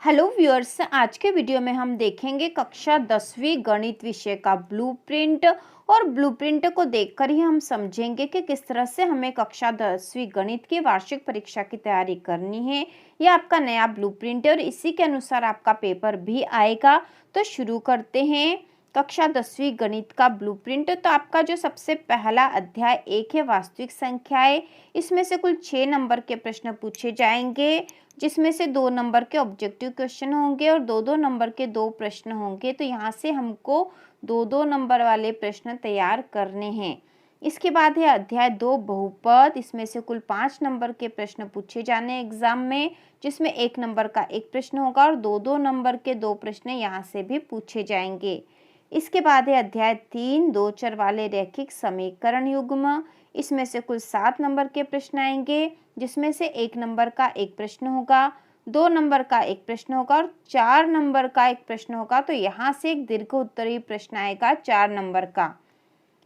Hello viewers, आज के video में हम देखेंगे कक्षा 10वीं गणित विषय का ब्लूप्रिंट। और ब्लूप्रिंट को देखकर ही हम समझेंगे कि किस तरह से हमें कक्षा 10वीं गणित की वार्षिक परीक्षा की तैयारी करनी है। यह आपका नया ब्लूप्रिंट है और इसी के अनुसार आपका पेपर भी आएगा। तो शुरू करते हैं कक्षा 10वीं गणित का ब्लूप्रिंट। तो आपका जो सबसे पहला अध्याय 1 है वास्तविक संख्याएं। इसमें से कुल 6 नंबर के प्रश्न पूछे जाएंगे, जिसमें से 2 नंबर के ऑब्जेक्टिव क्वेश्चन होंगे और 2-2 नंबर के 2 प्रश्न होंगे। तो यहाँ से हमको 2-2 नंबर वाले प्रश्न तैयार करने हैं। इसके बाद है अध्याय 2 बहुपद। इसमें से कुल 5 नंबर के प्रश्न पूछे जाने एग्जाम में, जिसमें 1 नंबर का 1 प्रश्न होगा और 2-2 नंबर के 2 प्रश्न यहाँ से भी पूछे जाएंगे। इसके बाद है अध्याय 3 दो चर वाले रैखिक समीकरण युग्म। इसमें से कुल 7 नंबर के प्रश्न आएंगे, जिसमें से 1 नंबर का 1 प्रश्न होगा, 2 नंबर का 1 प्रश्न होगा और 4 नंबर का 1 प्रश्न होगा। तो यहाँ से एक दीर्घ उत्तरीय प्रश्न आएगा 4 नंबर का।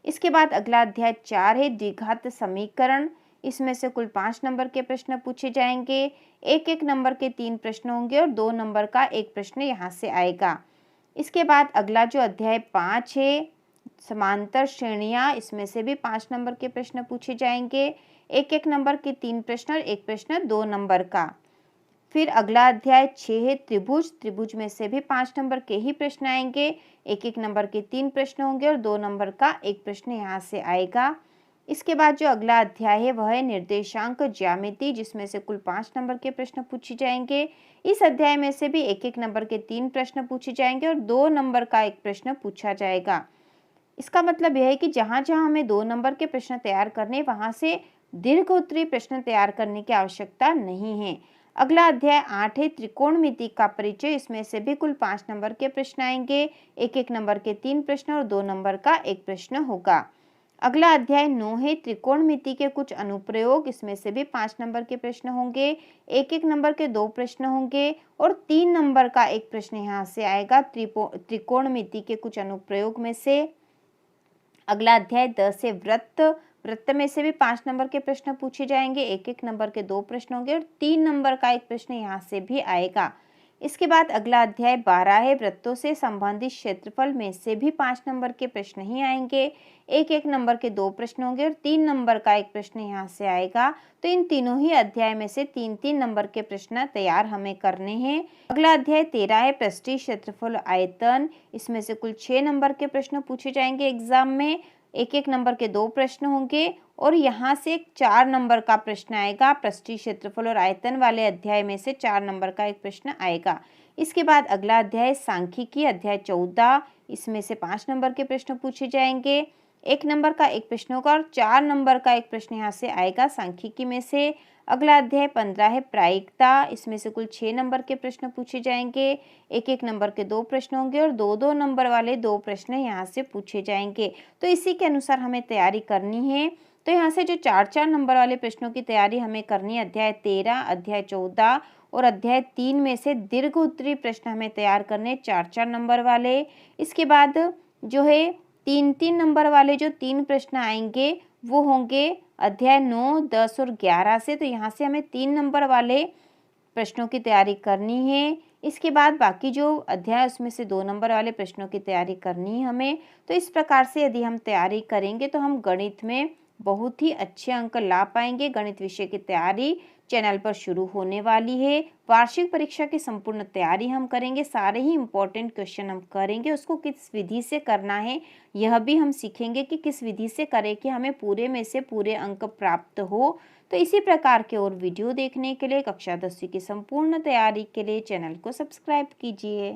इसके बाद अगला अध्याय 4 है द्विघात समीकरण। इसमें से कुल 5 नंबर के प्रश्न पूछे जाएंगे, 1-1 नंबर के 3 प्रश्न होंगे और 2 नंबर का 1 प्रश्न यहाँ से आएगा। इसके बाद अगला जो अध्याय 5 है समांतर श्रेणियां। इसमें से भी 5 नंबर के प्रश्न पूछे जाएंगे, 1-1 नंबर के 3 प्रश्न और 1 प्रश्न 2 नंबर का। फिर अगला अध्याय 6 है त्रिभुज। त्रिभुज में से भी 5 नंबर के ही प्रश्न आएंगे, 1-1 नंबर के 3 प्रश्न होंगे और 2 नंबर का 1 प्रश्न यहाँ से आएगा। इसके बाद जो अगला अध्याय है वह है निर्देशांक ज्यामिति, जिसमें से कुल 5 नंबर के प्रश्न पूछे जाएंगे। इस अध्याय में से भी 1-1 नंबर के 3 प्रश्न पूछे जाएंगे और 2 नंबर का 1 प्रश्न पूछा जाएगा। इसका मतलब यह है कि जहां जहां हमें 2 नंबर के प्रश्न तैयार करने, वहां से दीर्घ उत्तरीय प्रश्न तैयार करने की आवश्यकता नहीं है। अगला अध्याय 8 है त्रिकोणमिति का परिचय। इसमें से भी कुल 5 नंबर के प्रश्न आएंगे, 1-1 नंबर के 3 प्रश्न और 2 नंबर का 1 प्रश्न होगा। अगला अध्याय 9 है त्रिकोणमिति के कुछ अनुप्रयोग। इसमें से भी 5 नंबर के प्रश्न होंगे, 1-1 नंबर के 2 प्रश्न होंगे और 3 नंबर का 1 प्रश्न यहाँ से आएगा त्रिकोणमिति के कुछ अनुप्रयोग में से। अगला अध्याय 10 है वृत्त। वृत्त में से भी 5 नंबर के प्रश्न पूछे जाएंगे, 1-1 नंबर के 2 प्रश्न होंगे और 3 नंबर का 1 प्रश्न यहाँ से भी आएगा। इसके बाद अगला अध्याय 12 है वृत्तों से संबंधित क्षेत्रफल। में से भी 5 नंबर के प्रश्न ही आएंगे, 1-1 नंबर के 2 प्रश्न होंगे और 3 नंबर का 1 प्रश्न यहाँ से आएगा। तो इन तीनों ही अध्याय में से 3-3 नंबर के प्रश्न तैयार हमें करने हैं। अगला अध्याय 13 है पृष्ठीय क्षेत्रफल आयतन। इसमें से कुल 6 नंबर के प्रश्न पूछे जाएंगे एग्जाम में, 1-1 नंबर के 2 प्रश्न होंगे और यहाँ से 4 नंबर का प्रश्न आएगा। पृष्ठीय क्षेत्रफल और आयतन वाले अध्याय में से 4 नंबर का 1 प्रश्न आएगा। इसके बाद अगला अध्याय सांख्यिकी अध्याय 14। इसमें से 5 नंबर के प्रश्न पूछे जाएंगे, 1 नंबर का 1 प्रश्न होगा और 4 नंबर का 1 प्रश्न यहाँ से आएगा सांख्यिकी में से। अगला अध्याय 15 है प्रायिकता। इसमें से कुल 6 नंबर के प्रश्न पूछे जाएंगे, 1-1 नंबर के 2 प्रश्न होंगे और 2-2 नंबर वाले 2 प्रश्न यहाँ से पूछे जाएंगे। तो इसी के अनुसार हमें तैयारी करनी है। तो यहाँ से जो 4-4 नंबर वाले प्रश्नों की तैयारी हमें करनी है, अध्याय 13, अध्याय 14 और अध्याय 3 में से दीर्घ उत्तरीय प्रश्न हमें तैयार करने 4-4 नंबर वाले। इसके बाद जो है 3-3 नंबर वाले जो 3 प्रश्न आएंगे वो होंगे अध्याय 9, 10 और 11 से। तो यहाँ से हमें 3 नंबर वाले प्रश्नों की तैयारी करनी है। इसके बाद बाकी जो अध्याय उसमें से 2 नंबर वाले प्रश्नों की तैयारी करनी है हमें। तो इस प्रकार से यदि हम तैयारी करेंगे तो हम गणित में बहुत ही अच्छे अंक ला पाएंगे। गणित विषय की तैयारी चैनल पर शुरू होने वाली है। वार्षिक परीक्षा की संपूर्ण तैयारी हम करेंगे, सारे ही इम्पोर्टेंट क्वेश्चन हम करेंगे। उसको किस विधि से करना है यह भी हम सीखेंगे कि किस विधि से करें कि हमें पूरे में से पूरे अंक प्राप्त हो। तो इसी प्रकार के और वीडियो देखने के लिए, कक्षा 10वीं की संपूर्ण तैयारी के लिए चैनल को सब्सक्राइब कीजिए।